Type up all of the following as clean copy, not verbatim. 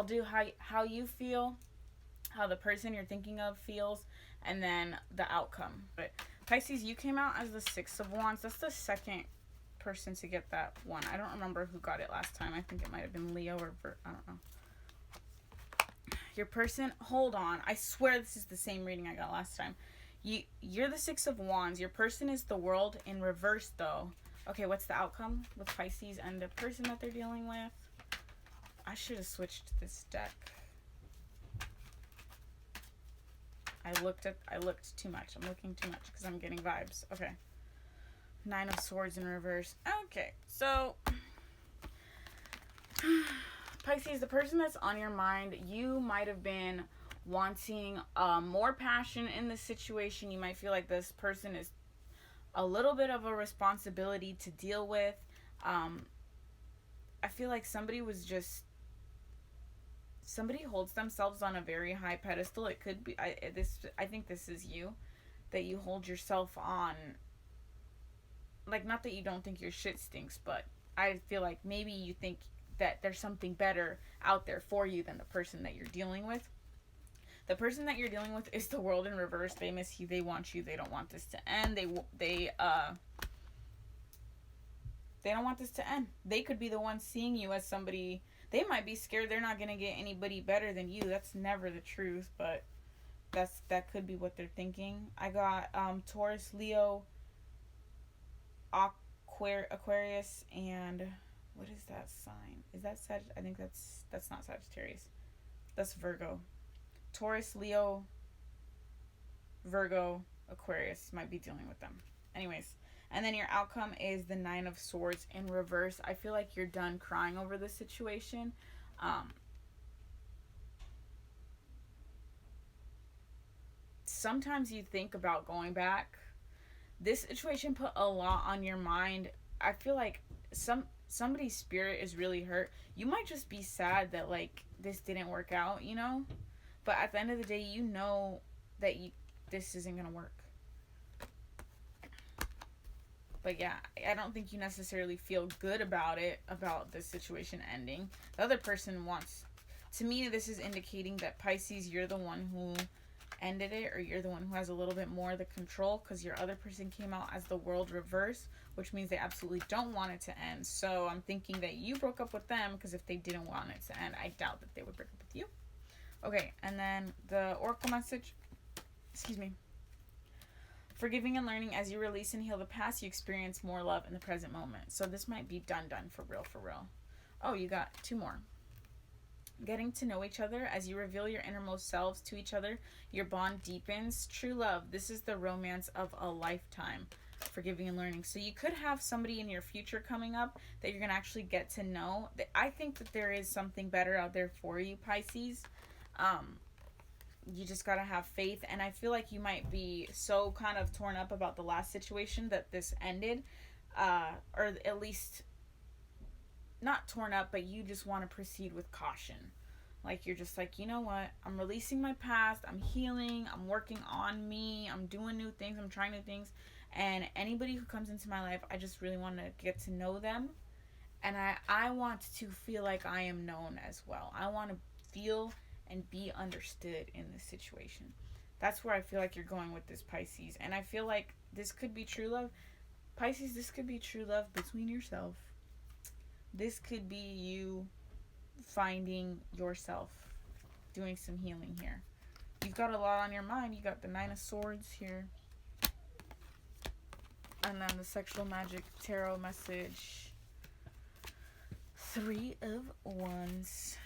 I'll do how you feel, how the person you're thinking of feels, and then the outcome. But Pisces, you came out as the Six of Wands. That's the second person to get that one. I don't remember who got it last time. I think it might have been Leo or I don't know. Your person, hold on. I swear this is the same reading I got last time. You're the Six of Wands. Your person is the World in reverse, though. Okay, what's the outcome with Pisces and the person that they're dealing with? I should have switched this deck. I looked too much. I'm looking too much because I'm getting vibes. Okay. Nine of Swords in reverse. Okay, so Pisces, the person that's on your mind, you might have been wanting more passion in this situation. You might feel like this person is a little bit of a responsibility to deal with. I feel like somebody holds themselves on a very high pedestal. It could be I think this is you, that you hold yourself on, like, not that you don't think your shit stinks, but I feel like maybe you think that there's something better out there for you than the person that you're dealing with. The person that you're dealing with is the World in reverse. They miss you. They want you. They don't want this to end. They don't want this to end. They could be the ones seeing you as somebody. They might be scared they're not gonna get anybody better than you. That's never the truth, but that could be what they're thinking. I got Taurus, Leo, Aquarius, and what is that sign? Is that I think that's not Sagittarius. That's Virgo. Taurus, Leo, Virgo, Aquarius. Might be dealing with them. Anyways, and then your outcome is the Nine of Swords in reverse. I feel like you're done crying over this situation. Sometimes you think about going back. This situation put a lot on your mind. I feel like somebody's spirit is really hurt. You might just be sad that, like, this didn't work out, you know? But at the end of the day, you know that this isn't going to work. But yeah, I don't think you necessarily feel good about this situation ending. The other person wants, to me, this is indicating that Pisces, you're the one who ended it, or you're the one who has a little bit more of the control, because your other person came out as the World reverse, which means they absolutely don't want it to end. So I'm thinking that you broke up with them, because if they didn't want it to end, I doubt that they would break up with you. Okay, and then the Oracle message, forgiving and learning. As you release and heal the past, you experience more love in the present moment. So this might be done for real. Oh, you got two more. Getting to know each other. As you reveal your innermost selves to each other, your bond deepens. True love. This is the romance of a lifetime. Forgiving and learning. So you could have somebody in your future coming up that you're going to actually get to know. I think that there is something better out there for you, Pisces. You just got to have faith. And I feel like you might be so kind of torn up about the last situation that this ended. Or at least not torn up, but you just want to proceed with caution. Like, you're just like, you know what? I'm releasing my past. I'm healing. I'm working on me. I'm doing new things. I'm trying new things. And anybody who comes into my life, I just really want to get to know them. And I want to feel like I am known as well. I want to feel and be understood in this situation. That's where I feel like you're going with this, Pisces. And I feel like this could be true love. Pisces, this could be true love between yourself. This could be you finding yourself, doing some healing here. You've got a lot on your mind. You got the Nine of Swords here. And then the Sexual Magic Tarot message. Three of Wands.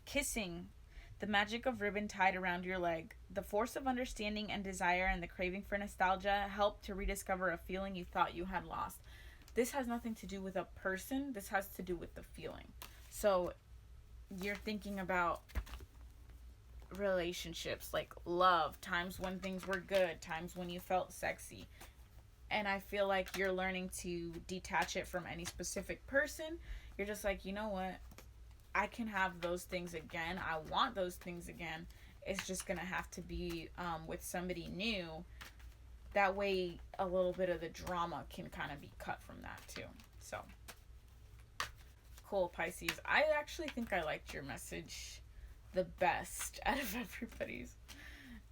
Kissing. The magic of ribbon tied around your leg. The force of understanding and desire and the craving for nostalgia help to rediscover a feeling you thought you had lost. This has nothing to do with a person. This has to do with the feeling. So you're thinking about relationships, like love, times when things were good, times when you felt sexy. And I feel like you're learning to detach it from any specific person. You're just like, you know what? I can have those things again. I want those things again. It's just going to have to be with somebody new. That way, a little bit of the drama can kind of be cut from that too. So, Cool, Pisces. I actually think I liked your message the best out of everybody's.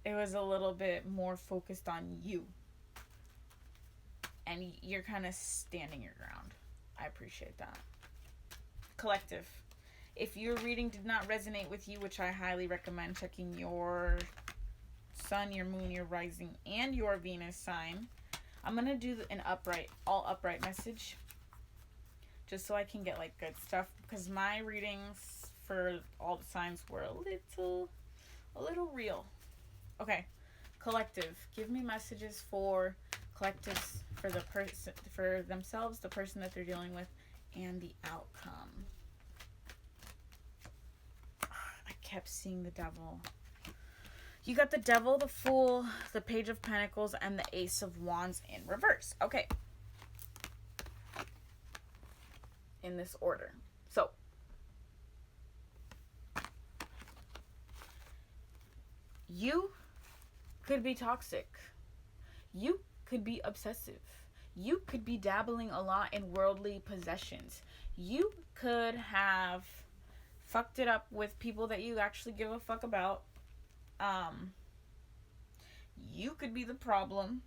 It was a little bit more focused on you. And you're kind of standing your ground. I appreciate that. Collective. If your reading did not resonate with you, which I highly recommend checking your sun, your moon, your rising, and your Venus sign, I'm going to do an all upright message. Just so I can get like good stuff. Because my readings for all the signs were a little real. Okay. Collective. Give me messages for collectives, for the person, for themselves, the person that they're dealing with, and the outcome. I kept seeing the devil. You got the devil, the fool, the page of pentacles, and the ace of wands in reverse. Okay. In this order. So, you could be toxic. You could be obsessive. You could be dabbling a lot in worldly possessions. You could have fucked it up with people that you actually give a fuck about. You could be the problem.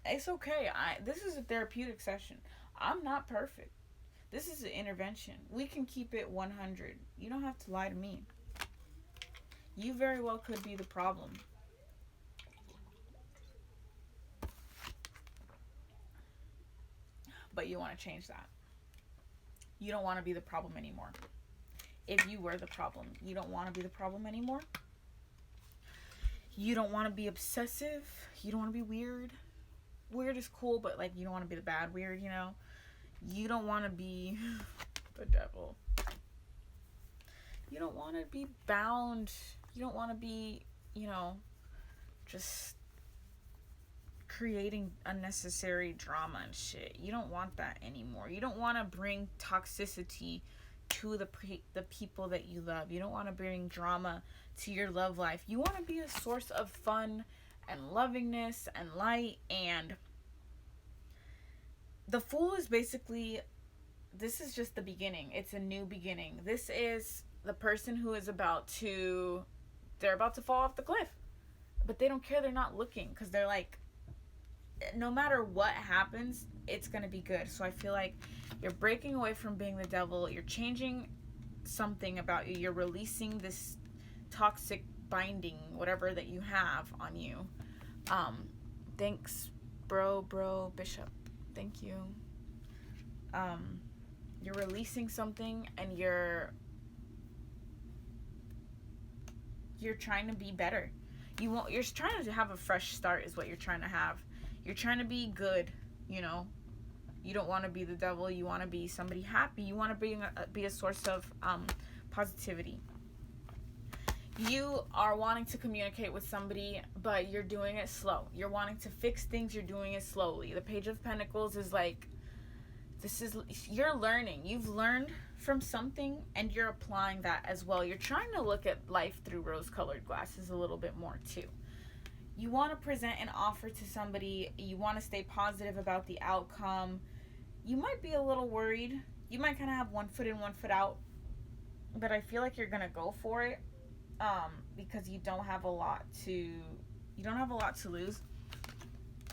It's okay. This is a therapeutic session. I'm not perfect. This is an intervention. We can keep it 100. You don't have to lie to me. You very well could be the problem. But you want to change that. You don't want to be the problem anymore. If you were the problem, you don't want to be the problem anymore. You don't want to be obsessive. You don't want to be weird. Weird is cool, but like you don't want to be the bad weird, you know? You don't want to be the devil. You don't want to be bound. You don't want to be, you know, just creating unnecessary drama and shit. You don't want that anymore. You don't want to bring toxicity to the people that you love. You don't want to bring drama to your love life. You want to be a source of fun and lovingness and light. And the Fool is basically, this is just the beginning. It's a new beginning. This is the person who is they're about to fall off the cliff. But they don't care. They're not looking because they're like, no matter what happens, it's going to be good. So I feel like you're breaking away from being the devil. You're changing something about you. You're releasing this toxic binding, whatever that you have on you. Thanks, bro, bishop. Thank you. You're releasing something and you're trying to be better. You're trying to have a fresh start is what you're trying to have. You're trying to be good, you know. You don't want to be the devil. You want to be somebody happy. You want to be a source of positivity. You are wanting to communicate with somebody, but you're doing it slow. You're wanting to fix things. You're doing it slowly. The Page of Pentacles is like, you're learning. You've learned from something and you're applying that as well. You're trying to look at life through rose-colored glasses a little bit more too. You want to present an offer to somebody. You want to stay positive about the outcome. You might be a little worried. You might kind of have one foot in, one foot out. But I feel like you're going to go for it because you don't have a lot to lose.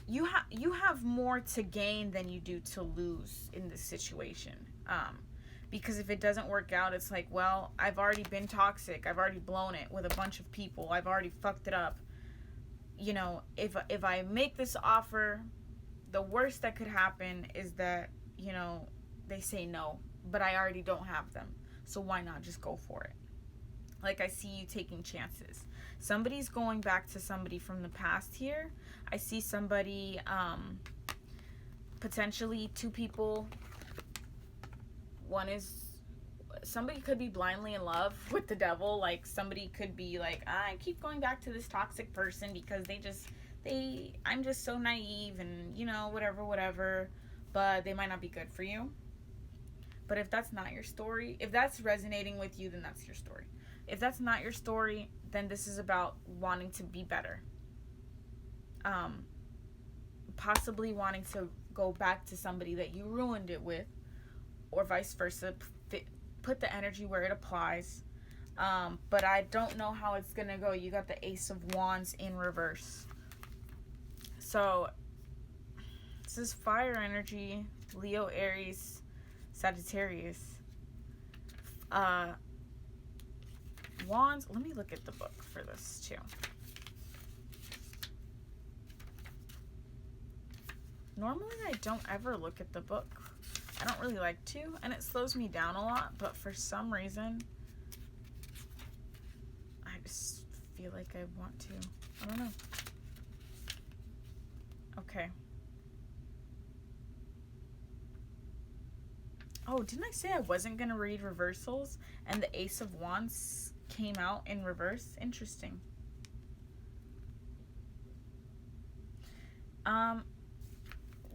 You have more to gain than you do to lose in this situation. Because if it doesn't work out, it's like, well, I've already been toxic. I've already blown it with a bunch of people. I've already fucked it up. You know, if I make this offer, the worst that could happen is that, you know, they say no, but I already don't have them. So why not just go for it? Like, I see you taking chances. Somebody's going back to somebody from the past here. I see somebody, potentially two people. Somebody could be blindly in love with the devil. Like, somebody could be like, I keep going back to this toxic person because I'm just so naive and, you know, whatever. But they might not be good for you. But if that's not your story, if that's resonating with you, then that's your story. If that's not your story, then this is about wanting to be better. Possibly wanting to go back to somebody that you ruined it with, or vice versa, put the energy where it applies. But I don't know how it's gonna go. You got the Ace of Wands in reverse. So this is fire energy, Leo, Aries, Sagittarius. Wands. Let me look at the book for this too. Normally I don't ever look at the book. I don't really like to, and it slows me down a lot, but for some reason I just feel like I want to. I don't know. Okay. Oh, didn't I say I wasn't going to read reversals? And the Ace of Wands came out in reverse? Interesting.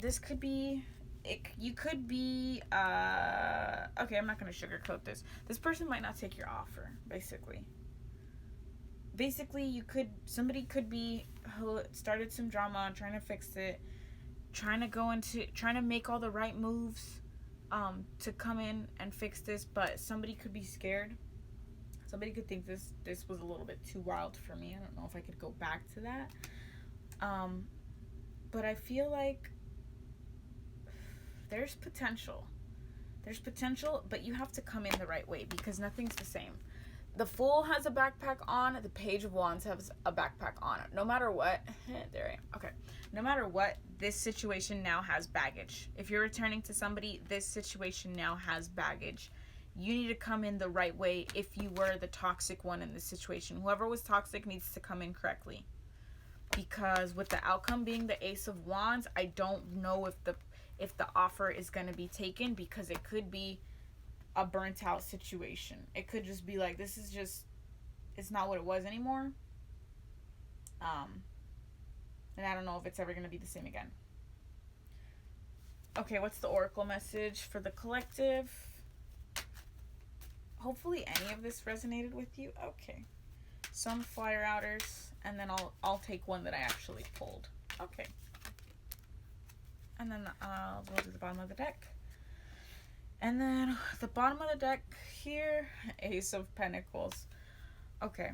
This could be... you could be... okay, I'm not going to sugarcoat this. This person might not take your offer, basically. Basically, somebody could be who started some drama, trying to fix it, trying to make all the right moves to come in and fix this, but somebody could be scared. Somebody could think this was a little bit too wild for me. I don't know if I could go back to that. But I feel like there's potential. There's potential, but you have to come in the right way because nothing's the same. The Fool has a backpack on. The Page of Wands has a backpack on. No matter what, there I am. Okay. No matter what, this situation now has baggage. If you're returning to somebody, this situation now has baggage. You need to come in the right way if you were the toxic one in this situation. Whoever was toxic needs to come in correctly. Because with the outcome being the Ace of Wands, I don't know if the offer is going to be taken because it could be a burnt out situation. It could just be like, it's not what it was anymore. And I don't know if it's ever going to be the same again. Okay, what's the oracle message for the collective? Hopefully any of this resonated with you. Okay. Some flyer outers, and then I'll take one that I actually pulled. Okay. And then we'll do the bottom of the deck. And then the bottom of the deck here, Ace of Pentacles. Okay.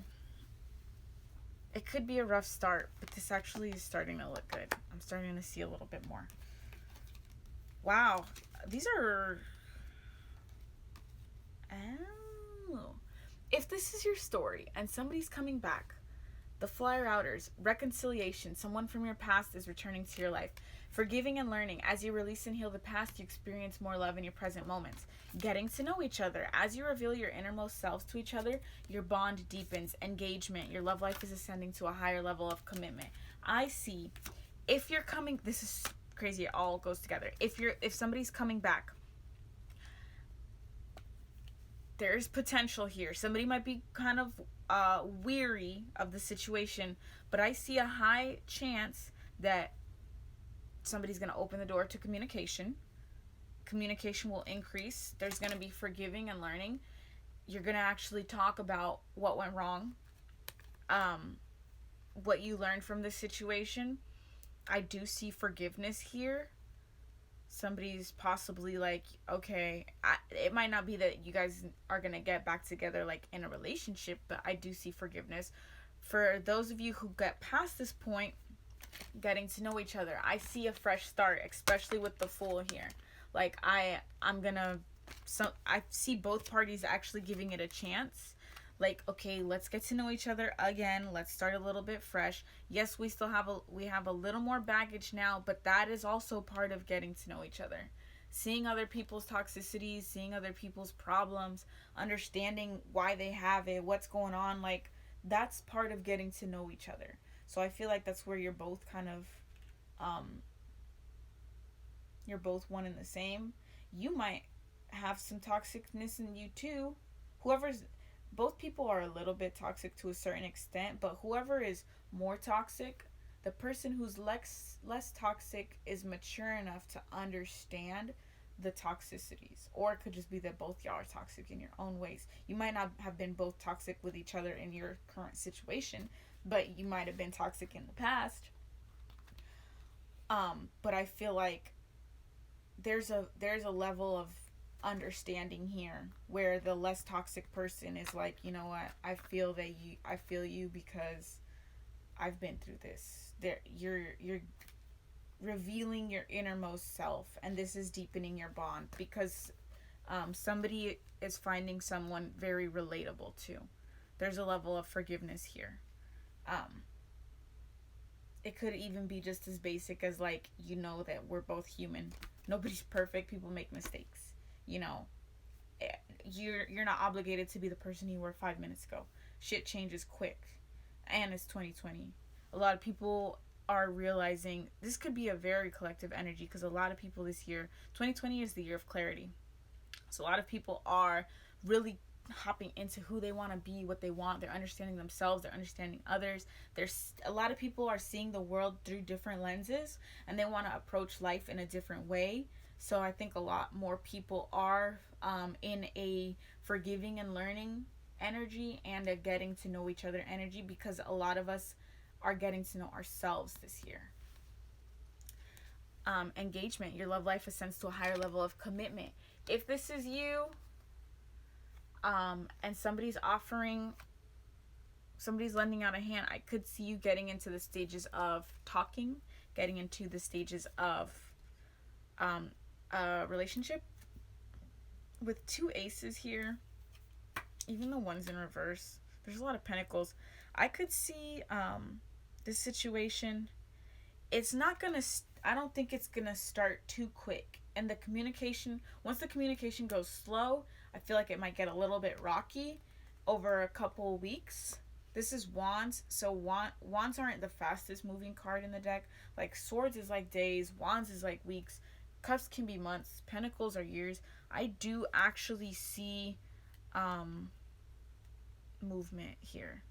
It could be a rough start, but this actually is starting to look good. I'm starting to see a little bit more. Wow. These are... Oh. If this is your story and somebody's coming back, the flyer outers, reconciliation, someone from your past is returning to your life. Forgiving and learning. As you release and heal the past, you experience more love in your present moments. Getting to know each other. As you reveal your innermost selves to each other, your bond deepens. Engagement. Your love life is ascending to a higher level of commitment. I see. If you're coming... This is crazy. It all goes together. If somebody's coming back, there's potential here. Somebody might be kind of weary of the situation, but I see a high chance that somebody's going to open the door to communication. Communication will increase. There's going to be forgiving and learning. You're going to actually talk about what went wrong, what you learned from this situation. I do see forgiveness here. Somebody's possibly like, okay, it might not be that you guys are going to get back together like in a relationship, but I do see forgiveness. For those of you who get past this point, getting to know each other, I see a fresh start, especially with the Fool here. Like I see both parties actually giving it a chance. Like, okay, let's get to know each other again. Let's start a little bit fresh. Yes, we still have a little more baggage now, but that is also part of getting to know each other. Seeing other people's toxicities, seeing other people's problems, understanding why they have it, what's going on, like that's part of getting to know each other. So I feel like that's where you're both kind of you're both one and the same. You might have some toxicness in you too. Both people are a little bit toxic to a certain extent, but whoever is more toxic, the person who's less toxic is mature enough to understand the toxicities. Or it could just be that both y'all are toxic in your own ways. You might not have been both toxic with each other in your current situation, but you might have been toxic in the past. But I feel like there's a level of understanding here, where the less toxic person is like, you know what, I feel you because I've been through this. You're revealing your innermost self, and this is deepening your bond because somebody is finding someone very relatable to. There's a level of forgiveness here. It could even be just as basic as like, you know, that we're both human. Nobody's perfect. People make mistakes. You know, you're not obligated to be the person you were 5 minutes ago. Shit changes quick, and it's 2020. A lot of people are realizing this could be a very collective energy because a lot of people this year, 2020 is the year of clarity. So a lot of people are really hopping into who they want to be, what they want. They're understanding themselves, they're understanding others. There's a lot of people are seeing the world through different lenses, and they want to approach life in a different way. So I think a lot more people are in a forgiving and learning energy and a getting to know each other energy, because a lot of us are getting to know ourselves this year. Engagement, your love life ascends to a higher level of commitment. If this is you, and somebody's lending out a hand, I could see you getting into the stages of talking, getting into the stages of a relationship. With 2 aces here, even the one's in reverse, there's a lot of pentacles. I could see this situation, it's not gonna I don't think it's gonna start too quick. And the communication, once the communication goes slow, I feel like it might get a little bit rocky over a couple weeks. This is Wands, so Wands aren't the fastest moving card in the deck. Like Swords is like days, Wands is like weeks, Cups can be months, Pentacles are years. I do actually see movement here.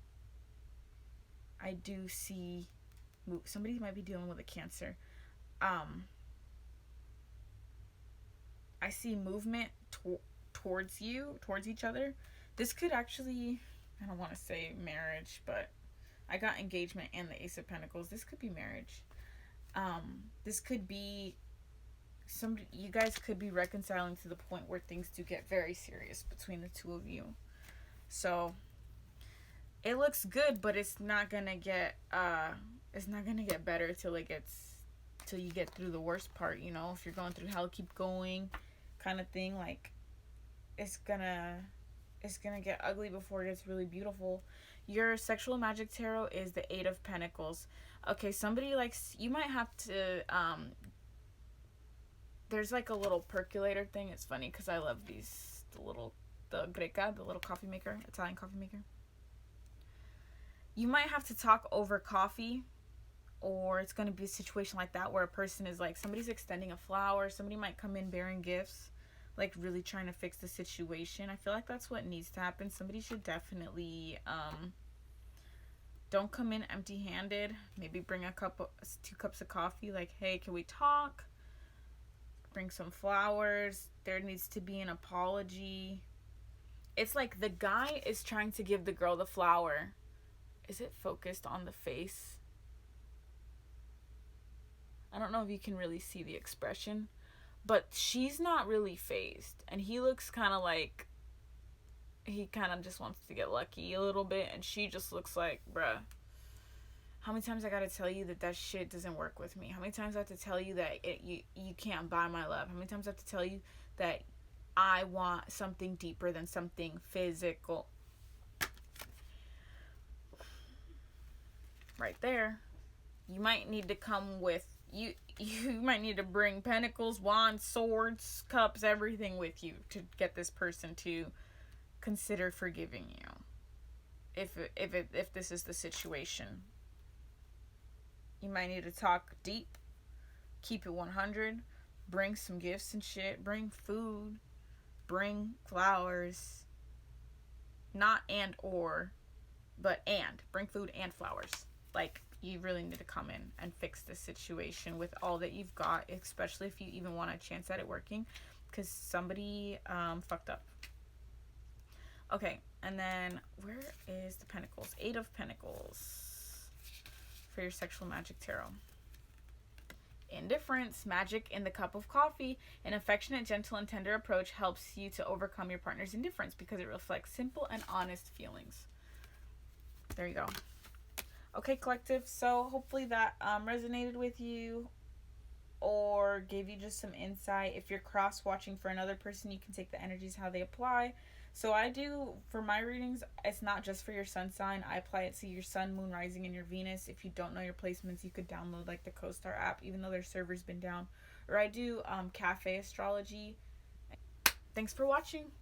I do see somebody might be dealing with a Cancer. I see movement towards you, towards each other. This could actually, I don't want to say marriage, but I got engagement and the Ace of Pentacles. This could be marriage. This could be you guys could be reconciling to the point where things do get very serious between the two of you. So it looks good, but it's not gonna get better till you get through the worst part. You know, if you're going through hell, keep going, kind of thing. Like it's gonna get ugly before it gets really beautiful. Your sexual magic tarot is the 8 of Pentacles. Okay, somebody likes, you might have to there's like a little percolator thing. It's funny because I love the Greca, the little coffee maker, Italian coffee maker. You might have to talk over coffee, or it's going to be a situation like that where a person is like, somebody's extending a flower, somebody might come in bearing gifts, like really trying to fix the situation. I feel like that's what needs to happen. Somebody should definitely don't come in empty-handed. Maybe bring 2 cups of coffee, like, hey, can we talk? Bring some flowers. There needs to be an apology. It's like the guy is trying to give the girl the flower. Is it focused on the face? I don't know if you can really see the expression, but she's not really fazed, and he looks kind of like he kind of just wants to get lucky a little bit, and she just looks like, bruh, how many times I gotta tell you that shit doesn't work with me? How many times I have to tell you that you can't buy my love? How many times I have to tell you that I want something deeper than something physical? Right there. You might need to come with, you might need to bring Pentacles, Wands, Swords, Cups, everything with you to get this person to consider forgiving you. If this is the situation. You might need to talk deep, keep it 100, bring some gifts and shit, bring food, bring flowers, not and or, but bring food and flowers. Like, you really need to come in and fix this situation with all that you've got, especially if you even want a chance at it working, because somebody fucked up. Okay, and then where is the Pentacles? 8 of Pentacles for your sexual magic tarot. Indifference, magic in the cup of coffee. An affectionate, gentle, and tender approach helps you to overcome your partner's indifference because it reflects simple and honest feelings. There you go. Okay, collective, so hopefully that resonated with you or gave you just some insight. If you're cross-watching for another person, you can take the energies how they apply. So I do, for my readings, it's not just for your sun sign. I apply it to your sun, moon, rising, and your Venus. If you don't know your placements, you could download like the CoStar app, even though their server's been down. Or I do cafe astrology. Thanks for watching.